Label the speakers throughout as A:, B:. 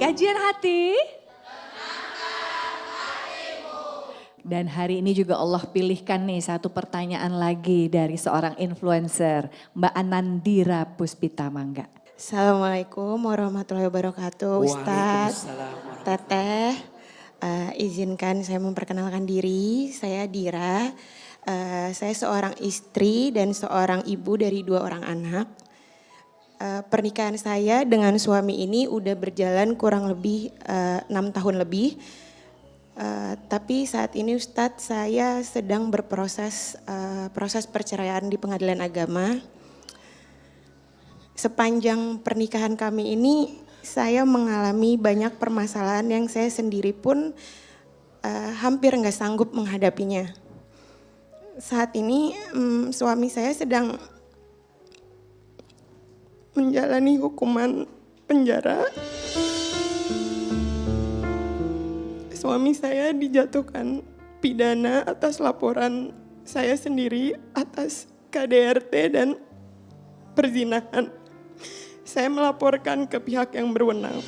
A: Kajian hati. Dan hari ini juga Allah pilihkan nih satu pertanyaan lagi dari seorang influencer, Mbak Anandira Puspita Mangga.
B: Assalamualaikum warahmatullahi wabarakatuh, Ustadz,
C: Waalaikumsalam.
B: Teteh. Izinkan saya memperkenalkan diri, saya Dira. Saya seorang istri dan seorang ibu dari 2 orang anak. Pernikahan saya dengan suami ini udah berjalan kurang lebih 6 tahun lebih. Tapi saat ini Ustadz saya sedang berproses proses perceraian di pengadilan agama. Sepanjang pernikahan kami ini saya mengalami banyak permasalahan yang saya sendiri pun hampir nggak sanggup menghadapinya. Saat ini suami saya sedang menjalani hukuman penjara. Suami saya dijatuhkan pidana atas laporan saya sendiri atas KDRT dan perzinahan. Saya melaporkan ke pihak yang berwenang.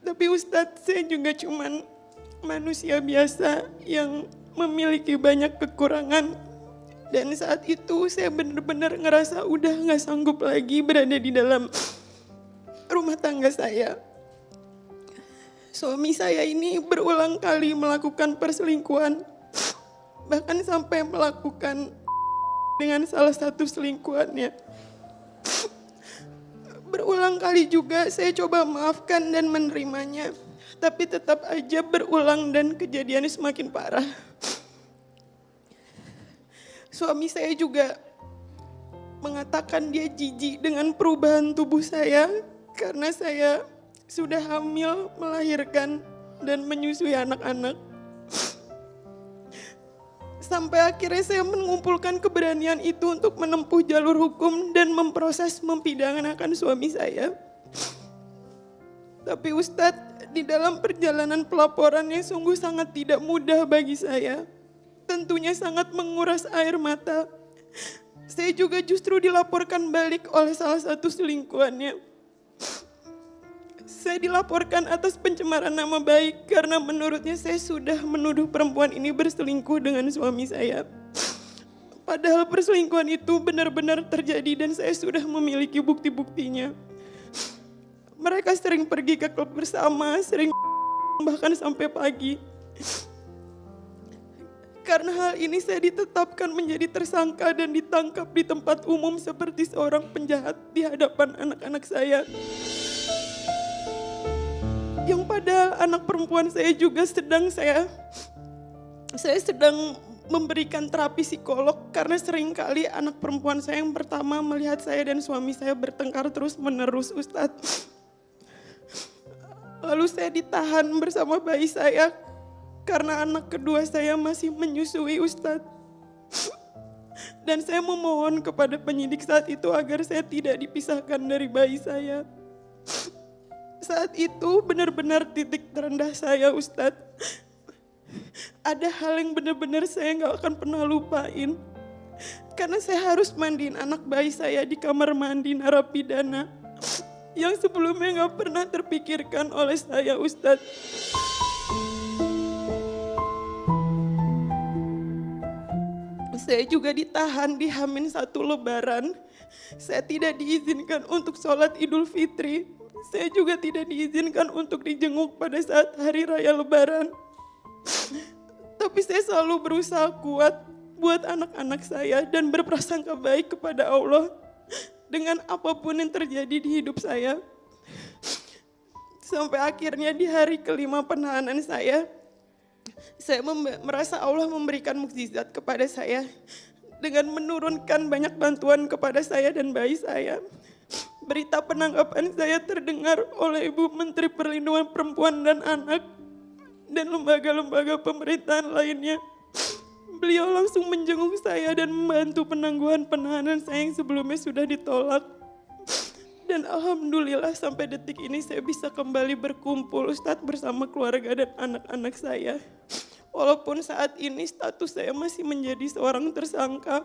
B: Tapi Ustadz, saya juga cuman manusia biasa yang memiliki banyak kekurangan. Dan saat itu saya benar-benar ngerasa udah gak sanggup lagi berada di dalam rumah tangga saya. Suami saya ini berulang kali melakukan perselingkuhan. Bahkan sampai melakukan dengan salah satu selingkuhannya. Berulang kali juga saya coba maafkan dan menerimanya. Tapi tetap aja berulang dan kejadiannya semakin parah. Suami saya juga mengatakan dia jijik dengan perubahan tubuh saya. Karena saya sudah hamil, melahirkan, dan menyusui anak-anak. Sampai akhirnya saya mengumpulkan keberanian itu untuk menempuh jalur hukum dan memproses mempidanakan suami saya. Tapi Ustadz, di dalam perjalanan pelaporan yang sungguh sangat tidak mudah bagi saya. Tentunya sangat menguras air mata. Saya juga justru dilaporkan balik oleh salah satu selingkuhannya. Saya dilaporkan atas pencemaran nama baik karena menurutnya saya sudah menuduh perempuan ini berselingkuh dengan suami saya. Padahal perselingkuhan itu benar-benar terjadi dan saya sudah memiliki bukti-buktinya. Mereka sering pergi ke klub bersama, sering bahkan sampai pagi. Karena hal ini saya ditetapkan menjadi tersangka dan ditangkap di tempat umum seperti seorang penjahat di hadapan anak-anak saya. Yang padahal anak perempuan saya juga saya sedang memberikan terapi psikolog karena seringkali anak perempuan saya yang pertama melihat saya dan suami saya bertengkar terus menerus, Ustadz. Lalu saya ditahan bersama bayi saya karena anak kedua saya masih menyusui, Ustadz. Dan saya memohon kepada penyidik saat itu agar saya tidak dipisahkan dari bayi saya. Saat itu benar-benar titik terendah saya, Ustadz. Ada hal yang benar-benar saya gak akan pernah lupain. Karena saya harus mandiin anak bayi saya di kamar mandi narapidana. Yang sebelumnya gak pernah terpikirkan oleh saya, Ustadz. Saya juga ditahan di H-1 Lebaran. Saya tidak diizinkan untuk sholat Idul Fitri. Saya juga tidak diizinkan untuk dijenguk pada saat hari raya Lebaran. Tapi saya selalu berusaha kuat buat anak-anak saya dan berprasangka baik kepada Allah dengan apapun yang terjadi di hidup saya. Sampai akhirnya di hari kelima penahanan saya merasa Allah memberikan mukjizat kepada saya dengan menurunkan banyak bantuan kepada saya dan bayi saya. Berita penangkapan saya terdengar oleh Ibu Menteri Perlindungan Perempuan dan Anak dan lembaga-lembaga pemerintahan lainnya. Beliau langsung menjenguk saya dan membantu penangguhan penahanan saya yang sebelumnya sudah ditolak. Dan alhamdulillah sampai detik ini saya bisa kembali berkumpul, Ustadz, bersama keluarga dan anak-anak saya. Walaupun saat ini status saya masih menjadi seorang tersangka.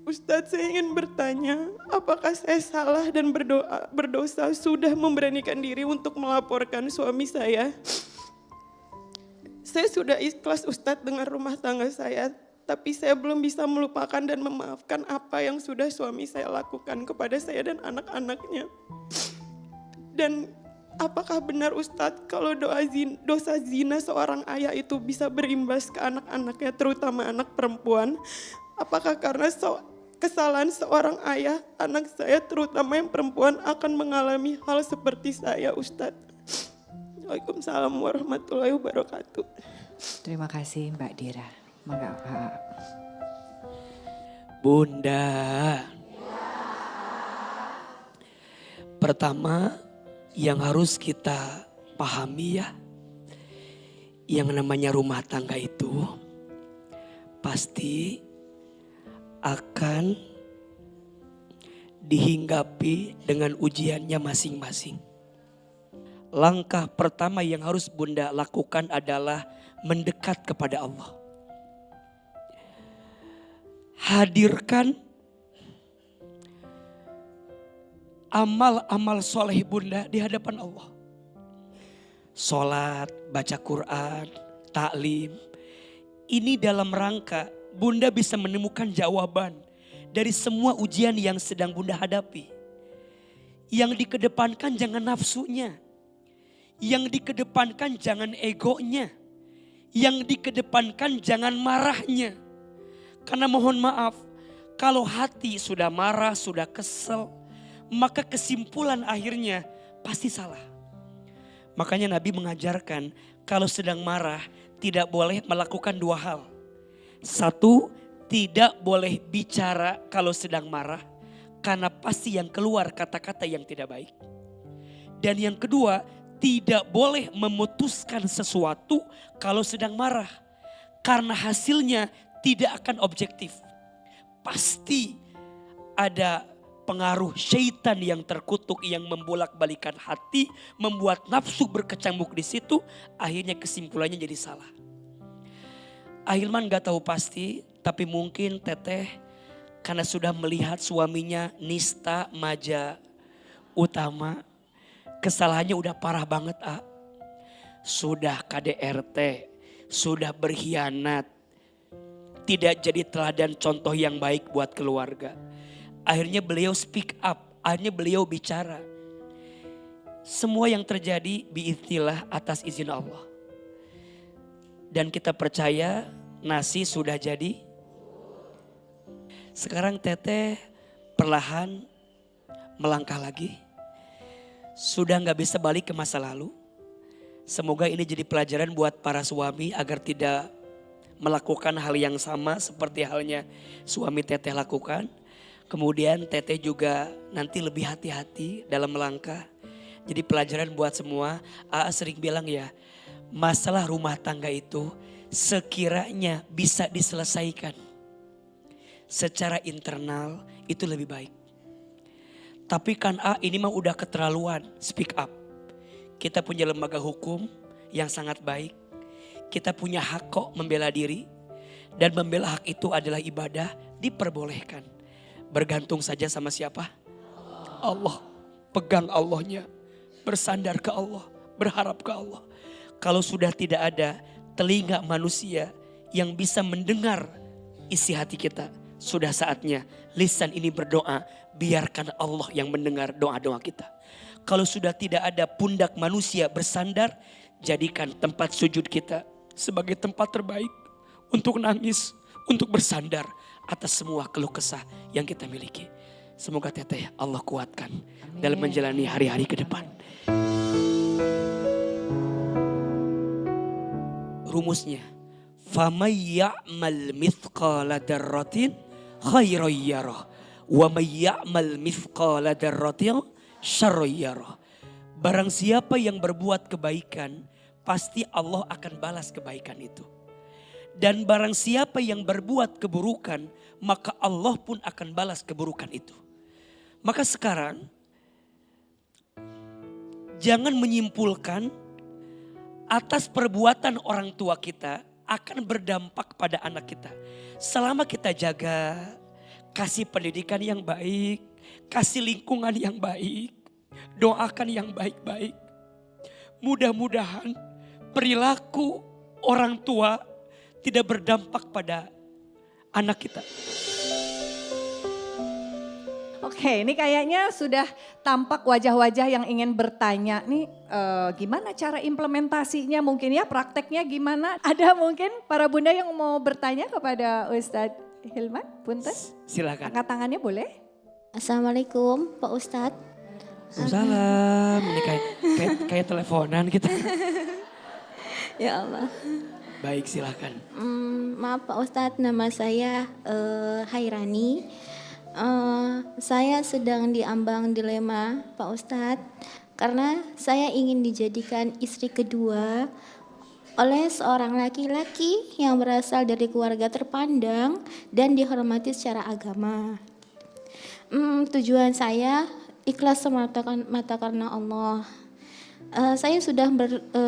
B: Ustadz, saya ingin bertanya, apakah saya salah dan berdosa sudah memberanikan diri untuk melaporkan suami saya? Saya sudah ikhlas Ustadz dengan rumah tangga saya, tapi saya belum bisa melupakan dan memaafkan apa yang sudah suami saya lakukan kepada saya dan anak-anaknya. Dan apakah benar Ustadz kalau dosa zina seorang ayah itu bisa berimbas ke anak-anaknya, terutama anak perempuan? Apakah karena kesalahan seorang ayah, anak saya terutama yang perempuan akan mengalami hal seperti saya, Ustadz? Waalaikumsalam warahmatullahi wabarakatuh.
A: Terima kasih Mbak Dira. Mangga Pak.
C: Bunda. Pertama yang harus kita pahami ya, yang namanya rumah tangga itu pasti akan dihinggapi dengan ujiannya masing-masing. Langkah pertama yang harus Bunda lakukan adalah mendekat kepada Allah. Hadirkan amal-amal soleh Bunda di hadapan Allah. Sholat, baca Quran, taklim. Ini dalam rangka Bunda bisa menemukan jawaban dari semua ujian yang sedang Bunda hadapi. Yang dikedepankan jangan nafsunya. Yang dikedepankan jangan egonya. Yang dikedepankan jangan marahnya. Karena mohon maaf, kalau hati sudah marah, sudah kesel, maka kesimpulan akhirnya pasti salah. Makanya Nabi mengajarkan kalau sedang marah tidak boleh melakukan dua hal. Satu, tidak boleh bicara kalau sedang marah, karena pasti yang keluar kata-kata yang tidak baik. Dan yang kedua, tidak boleh memutuskan sesuatu kalau sedang marah. Karena hasilnya tidak akan objektif. Pasti ada pengaruh syaitan yang terkutuk yang membolak-balikan hati, membuat nafsu berkecamuk di situ, akhirnya kesimpulannya jadi salah. Ahilman gak tahu pasti, tapi mungkin Teteh karena sudah melihat suaminya nista maja utama, kesalahannya udah parah banget. Sudah KDRT, sudah berkhianat, tidak jadi teladan contoh yang baik buat keluarga. Akhirnya beliau speak up, akhirnya beliau bicara. Semua yang terjadi biiznillah atas izin Allah. Dan kita percaya nasi sudah jadi. Sekarang Teteh perlahan melangkah lagi. Sudah gak bisa balik ke masa lalu. Semoga ini jadi pelajaran buat para suami agar tidak melakukan hal yang sama seperti halnya suami Teteh lakukan. Kemudian Teteh juga nanti lebih hati-hati dalam melangkah. Jadi pelajaran buat semua. AA sering bilang ya, masalah rumah tangga itu sekiranya bisa diselesaikan secara internal itu lebih baik. Tapi kan ini mah udah keterlaluan, speak up. Kita punya lembaga hukum yang sangat baik. Kita punya hak kok membela diri. Dan membela hak itu adalah ibadah, diperbolehkan. Bergantung saja sama siapa? Allah. Pegang Allahnya. Bersandar ke Allah. Berharap ke Allah. Kalau sudah tidak ada telinga manusia yang bisa mendengar isi hati kita, sudah saatnya lisan ini berdoa, biarkan Allah yang mendengar doa-doa kita. Kalau sudah tidak ada pundak manusia bersandar, jadikan tempat sujud kita sebagai tempat terbaik untuk nangis, untuk bersandar atas semua keluh kesah yang kita miliki. Semoga Teteh Allah kuatkan dalam menjalani hari-hari ke depan. Rumusnya, فَمَنْ يَعْمَلْ مِثْقَالَ ذَرَّةٍ خَيْرًا يَرَهُ وَمَنْ يَعْمَلْ مِثْقَالَ ذَرَّةٍ شَرًّا يَرَهُ. Barang siapa yang berbuat kebaikan, pasti Allah akan balas kebaikan itu. Dan barang siapa yang berbuat keburukan, maka Allah pun akan balas keburukan itu. Maka sekarang, jangan menyimpulkan atas perbuatan orang tua kita akan berdampak pada anak kita. Selama kita jaga, kasih pendidikan yang baik, kasih lingkungan yang baik, doakan yang baik-baik. Mudah-mudahan perilaku orang tua tidak berdampak pada anak kita.
A: Oke, ini kayaknya sudah tampak wajah-wajah yang ingin bertanya nih gimana cara implementasinya mungkin ya, prakteknya gimana? Ada mungkin para bunda yang mau bertanya kepada Ustadz Hilman, punten?
C: Silakan.
A: Angkat tangannya boleh?
D: Assalamualaikum Pak Ustadz.
C: Salam, ini kayak teleponan kita.
D: Ya Allah.
C: Baik, silakan.
D: Maaf Pak Ustadz, nama saya Hairani. Saya sedang diambang dilema Pak Ustadz. Karena saya ingin dijadikan istri kedua oleh seorang laki-laki yang berasal dari keluarga terpandang dan dihormati secara agama. Tujuan saya ikhlas semata karena Allah. Saya sudah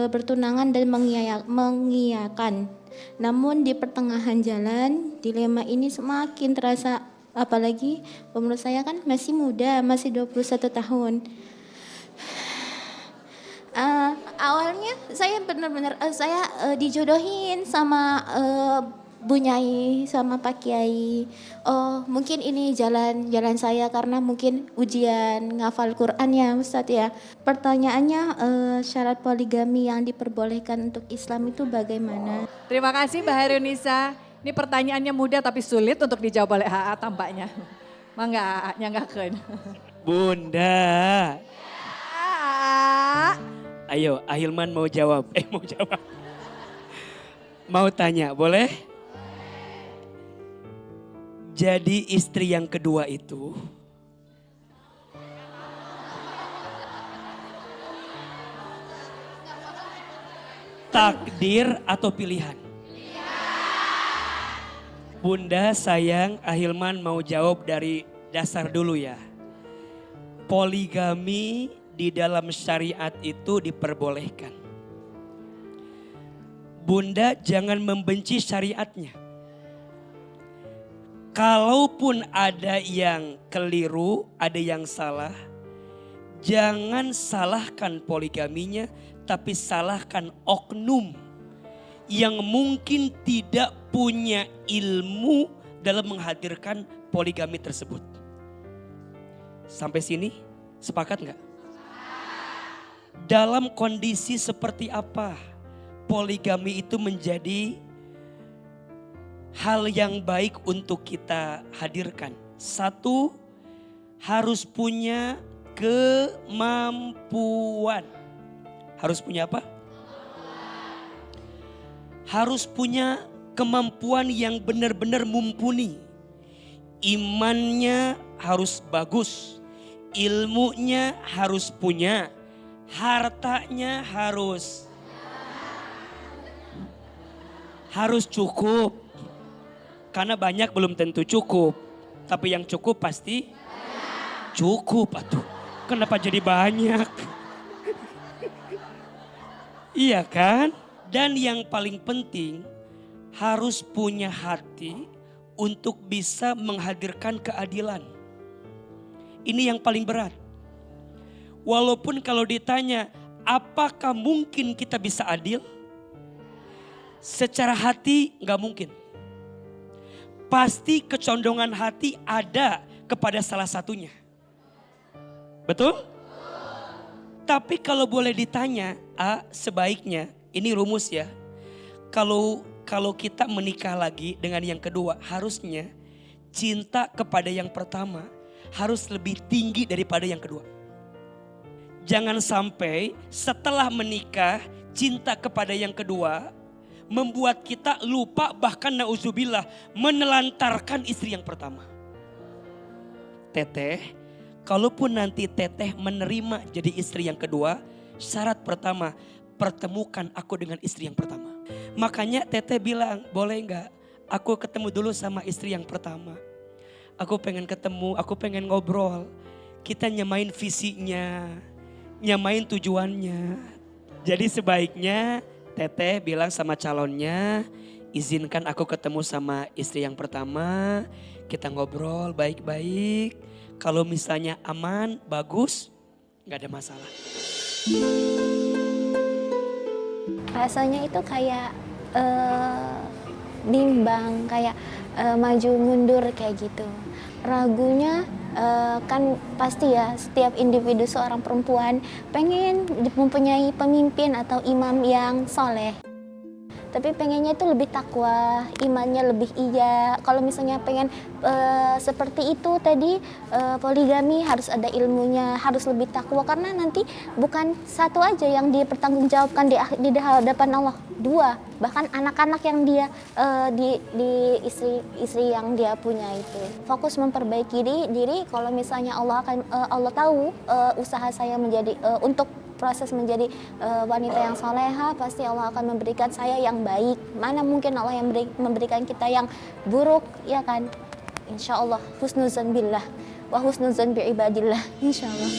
D: bertunangan dan mengiyakan. Namun di pertengahan jalan dilema ini semakin terasa, apalagi umur saya kan masih muda, masih 21 tahun. Awalnya saya benar-benar dijodohin sama Bu Nyai sama Pak Kiai. Oh, mungkin ini jalan saya karena mungkin ujian ngafal Quran ya Ustadz ya. Pertanyaannya syarat poligami yang diperbolehkan untuk Islam itu bagaimana?
A: Terima kasih Mbak Harunisa. Ini pertanyaannya mudah tapi sulit untuk dijawab oleh AA tampaknya. Mangga AA nyanggakeun.
C: Bunda.
A: AA.
C: Ayo, Ahilman mau jawab. Mau tanya, boleh? Jadi istri yang kedua itu takdir atau pilihan? Bunda sayang, Ahilman mau jawab dari dasar dulu ya. Poligami di dalam syariat itu diperbolehkan. Bunda jangan membenci syariatnya. Kalaupun ada yang keliru, ada yang salah, jangan salahkan poligaminya, tapi salahkan oknum yang mungkin tidak punya ilmu dalam menghadirkan poligami tersebut. Sampai sini sepakat nggak? Dalam kondisi seperti apa poligami itu menjadi hal yang baik untuk kita hadirkan? Satu, harus punya kemampuan. Harus punya apa? Harus punya kemampuan yang benar-benar mumpuni. Imannya harus bagus. Ilmunya harus punya. Hartanya harus cukup. Karena banyak belum tentu cukup. Tapi yang cukup pasti cukup. Atuh, kenapa jadi banyak? Iya kan? Dan yang paling penting harus punya hati untuk bisa menghadirkan keadilan. Ini yang paling berat. Walaupun kalau ditanya apakah mungkin kita bisa adil? Secara hati gak mungkin. Pasti kecondongan hati ada kepada salah satunya. Betul? Tapi kalau boleh ditanya, sebaiknya, ini rumus ya. Kalau kita menikah lagi dengan yang kedua, harusnya cinta kepada yang pertama harus lebih tinggi daripada yang kedua. Jangan sampai setelah menikah cinta kepada yang kedua membuat kita lupa, bahkan nauzubillah menelantarkan istri yang pertama. Teteh, kalaupun nanti teteh menerima jadi istri yang kedua, syarat pertama, pertemukan aku dengan istri yang pertama. Makanya teteh bilang, boleh enggak aku ketemu dulu sama istri yang pertama. Aku pengen ketemu, aku pengen ngobrol. Kita nyamain visinya, nyamain tujuannya. Jadi sebaiknya teteh bilang sama calonnya, izinkan aku ketemu sama istri yang pertama, kita ngobrol baik-baik. Kalau misalnya aman, bagus, nggak ada masalah.
D: Rasanya itu kayak bimbang, kayak maju mundur kayak gitu. Ragunya kan pasti ya, setiap individu seorang perempuan pengen mempunyai pemimpin atau imam yang soleh. Tapi pengennya itu lebih takwa, imannya lebih iya. Kalau misalnya pengen seperti itu tadi, poligami harus ada ilmunya, harus lebih takwa. Karena nanti bukan satu aja yang dipertanggungjawabkan di hadapan Allah, dua. Bahkan anak-anak yang dia di istri yang dia punya itu. Fokus memperbaiki diri. Kalau misalnya Allah tahu usaha saya menjadi untuk proses menjadi wanita yang soleha, pasti Allah akan memberikan saya yang baik. Mana mungkin Allah yang memberikan kita yang buruk, ya kan? Insya Allah husnuzan billah wa husnuzan bi ibadillah, insya Allah.